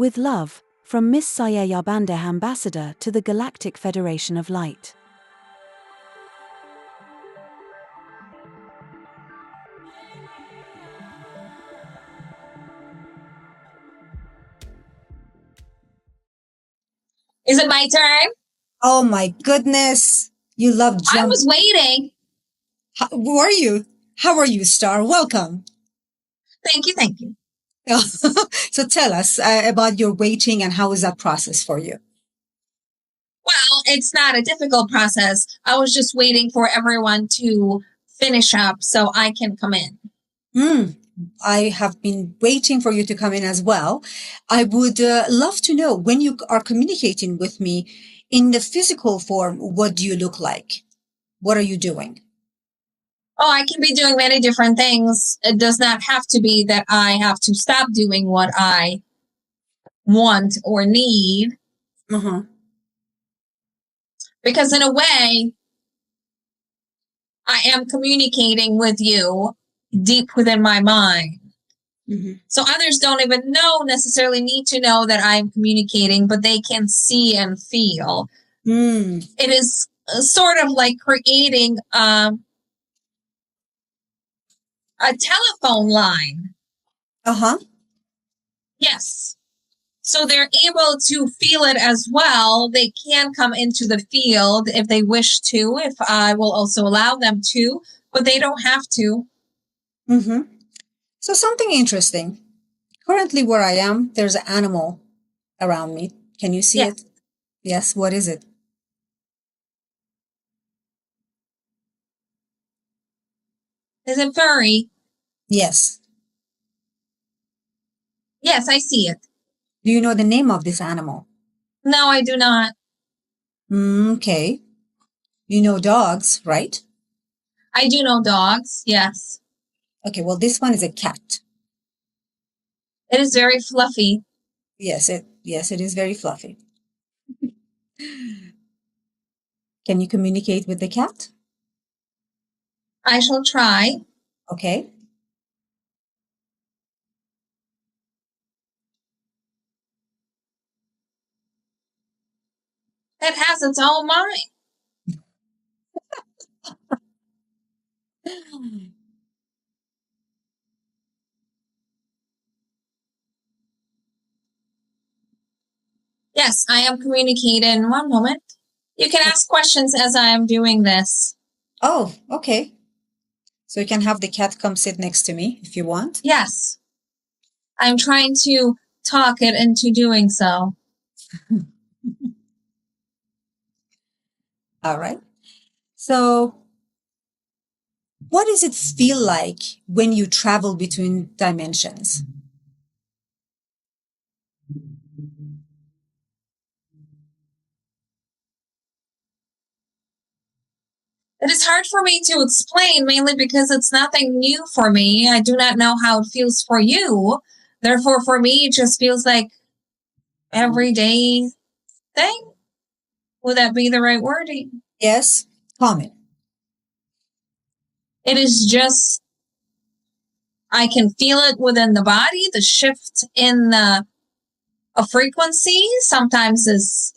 With love, from Miss Sayé Ambassador to the Galactic Federation of Light. Is it my turn? Oh my goodness. You love jump. I was waiting. Who are you? How are you, Star? Welcome. Thank you, thank you. So tell us about your waiting and how is that process for you? Well, it's not a difficult process. I was just waiting for everyone to finish up so I can come in. I have been waiting for you to come in as well. I would love to know, when you are communicating with me in the physical form, what do you look like? What are you doing? Oh, I can be doing many different things. It does not have to be that I have to stop doing what I want or need. Because in a way, I am communicating with you deep within my mind. So others don't even necessarily need to know that I'm communicating, but they can see and feel. It is sort of like creating a telephone line. Yes. So they're able to feel it as well. They can come into the field if they wish to, if I will also allow them to, but they don't have to. So something interesting. Currently where I am, there's an animal around me. Can you see it? Yes. What is it? Is it furry? Yes. Yes, I see it. Do you know the name of this animal? No, I do not. Okay. You know dogs, right? I do know dogs, yes. Okay, well, this one is a cat. It is very fluffy. Yes, it is very fluffy. Can you communicate with the cat? I shall try. Okay. It has its own mind. Yes, I am communicating. One moment. You can ask questions as I am doing this. Oh, okay. So you can have the cat come sit next to me if you want. Yes. I'm trying to talk it into doing so. All right. So what does it feel like when you travel between dimensions? It is hard for me to explain, mainly because it's nothing new for me. I do not know how it feels for you. Therefore, for me, it just feels like everyday thing. Would that be the right wording? Yes, common. It is just, I can feel it within the body, the shift in a frequency. Sometimes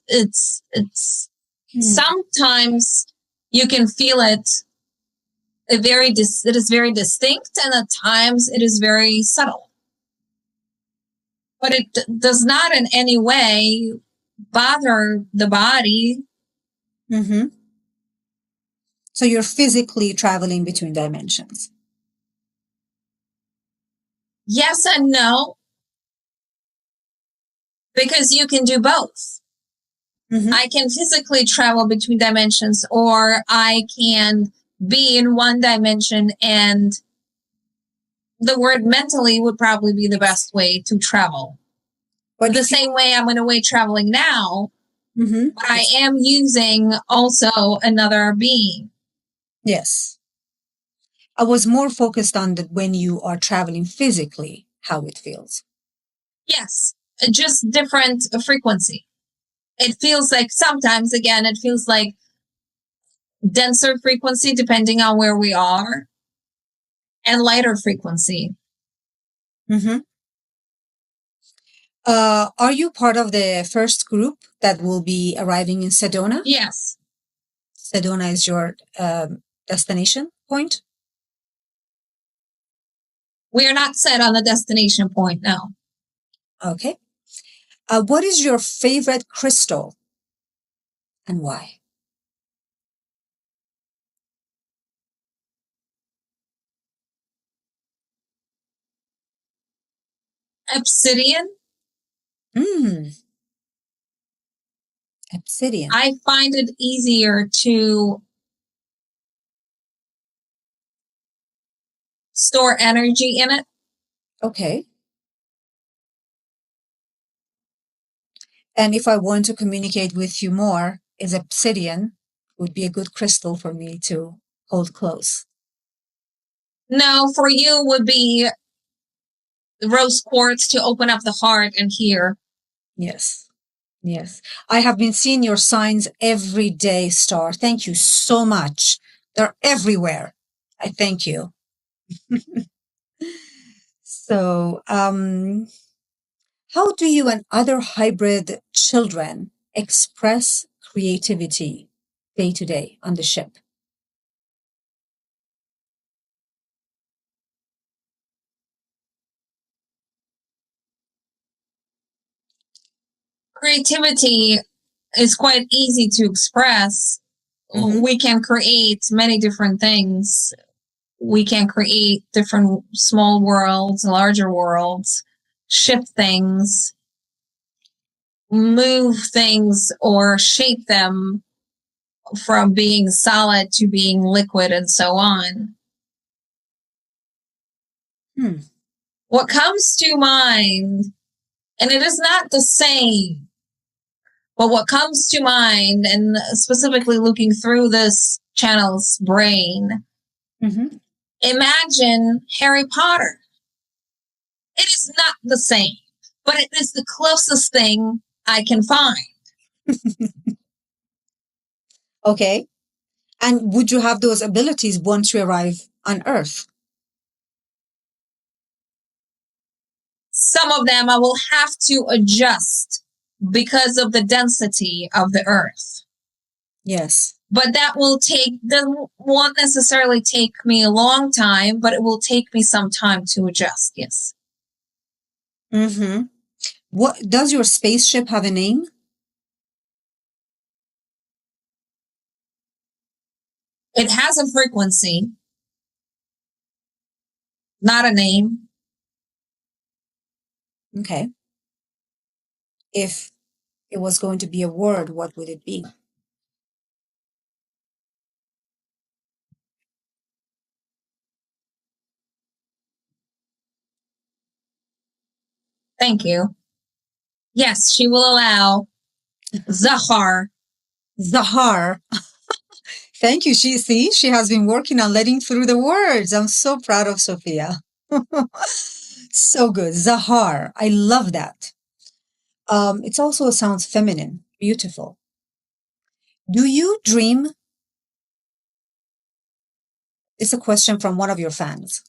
sometimes you can feel it. It is very distinct, and at times it is very subtle. But it does not in any way bother the body. So you're physically traveling between dimensions. Yes and no. Because you can do both. I can physically travel between dimensions, or I can be in one dimension, and the word mentally would probably be the best way to travel. But the same way I'm in a way traveling now, but I am using also another being. Yes. I was more focused on when you are traveling physically, how it feels. Yes, just different frequency. It feels like sometimes, again, it feels like denser frequency depending on where we are, and lighter frequency. Are you part of the first group that will be arriving in Sedona? Yes. Sedona is your destination point? We are not set on the destination point now. Okay. What is your favorite crystal and why? Obsidian. Obsidian. I find it easier to store energy in it. Okay. And if I want to communicate with you more, is obsidian would be a good crystal for me to hold close. No, for you would be rose quartz to open up the heart and hear. Yes. Yes. I have been seeing your signs every day, Star. Thank you so much. They're everywhere. I thank you. So, how do you and other hybrid children express creativity day to day on the ship? Creativity is quite easy to express. Mhm. We can create many different things. We can create different small worlds, larger worlds, shift things, move things, or shape them from being solid to being liquid and so on. What comes to mind, and it is not the same, but what comes to mind, and specifically looking through this channel's brain, imagine Harry Potter. It is not the same, but it is the closest thing I can find. Okay. And would you have those abilities once you arrive on Earth? Some of them I will have to adjust because of the density of the Earth. Yes. But that won't necessarily take me a long time, but it will take me some time to adjust, yes. What does your spaceship have a name? It has a frequency, not a name. Okay. If it was going to be a word, what would it be? Thank you. Yes, she will allow ZAHAR. ZAHAR. Thank you. She has been working on letting through the words. I'm so proud of Sophia. So good. ZAHAR. I love that. It also sounds feminine, beautiful. Do you dream? It's a question from one of your fans.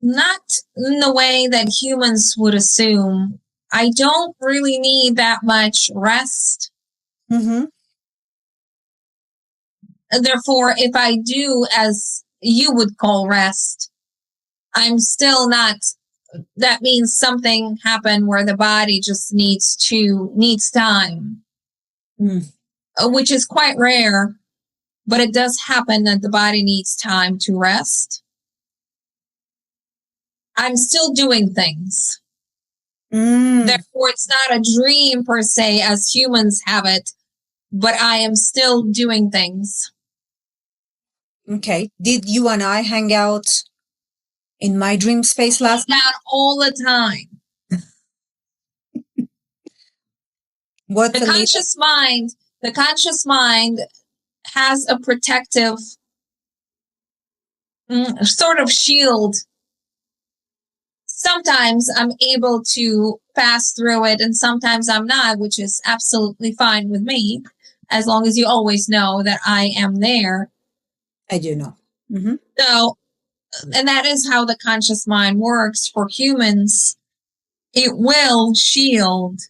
Not in the way that humans would assume. I don't really need that much rest. Therefore, if I do, as you would call rest, I'm still not, that means something happened where the body just needs time, which is quite rare, but it does happen that the body needs time to rest. I'm still doing things. Therefore, it's not a dream per se as humans have it, but I am still doing things. Okay. Did you and I hang out in my dream space last night? All the time. What's the conscious mind has a protective sort of shield. Sometimes I'm able to pass through it and sometimes I'm not, which is absolutely fine with me, as long as you always know that I am there. I do know. So and that is how the conscious mind works for humans. It will shield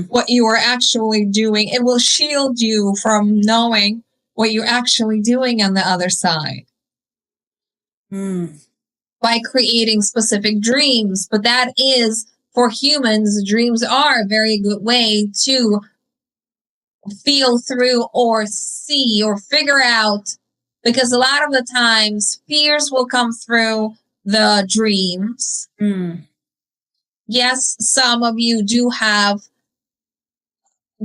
what you are actually doing. It will shield you from knowing what you're actually doing on the other side. By creating specific dreams. But that is, for humans, dreams are a very good way to feel through or see or figure out, because a lot of the times fears will come through the dreams. Yes, some of you do have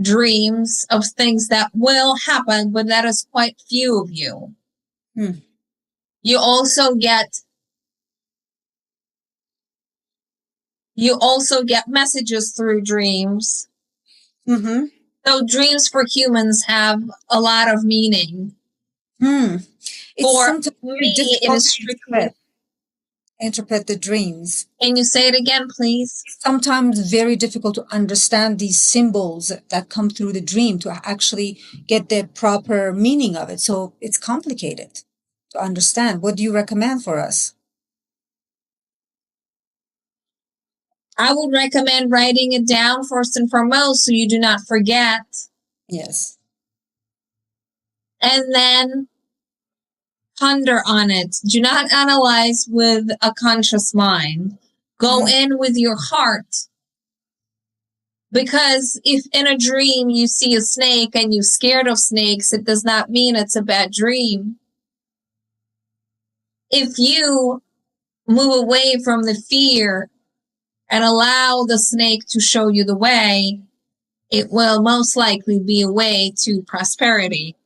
dreams of things that will happen, but that is quite few of you. You also get messages through dreams. So dreams for humans have a lot of meaning. It's For sometimes me, difficult it is to strictly. interpret the dreams. Can you say it again, please? Sometimes very difficult to understand these symbols that come through the dream to actually get the proper meaning of it. So it's complicated to understand. What do you recommend for us? I would recommend writing it down first and foremost so you do not forget. Yes. And then ponder on it. Do not analyze with a conscious mind. Go in with your heart. Because if in a dream you see a snake and you're scared of snakes, it does not mean it's a bad dream. If you move away from the fear and allow the snake to show you the way, it will most likely be a way to prosperity.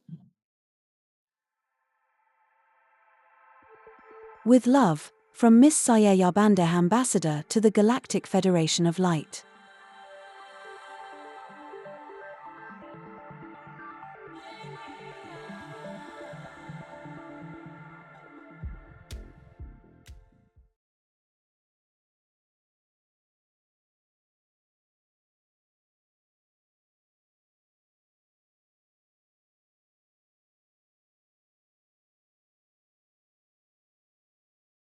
With love, from Miss Sayé, Ambassador to the Galactic Federation of Light.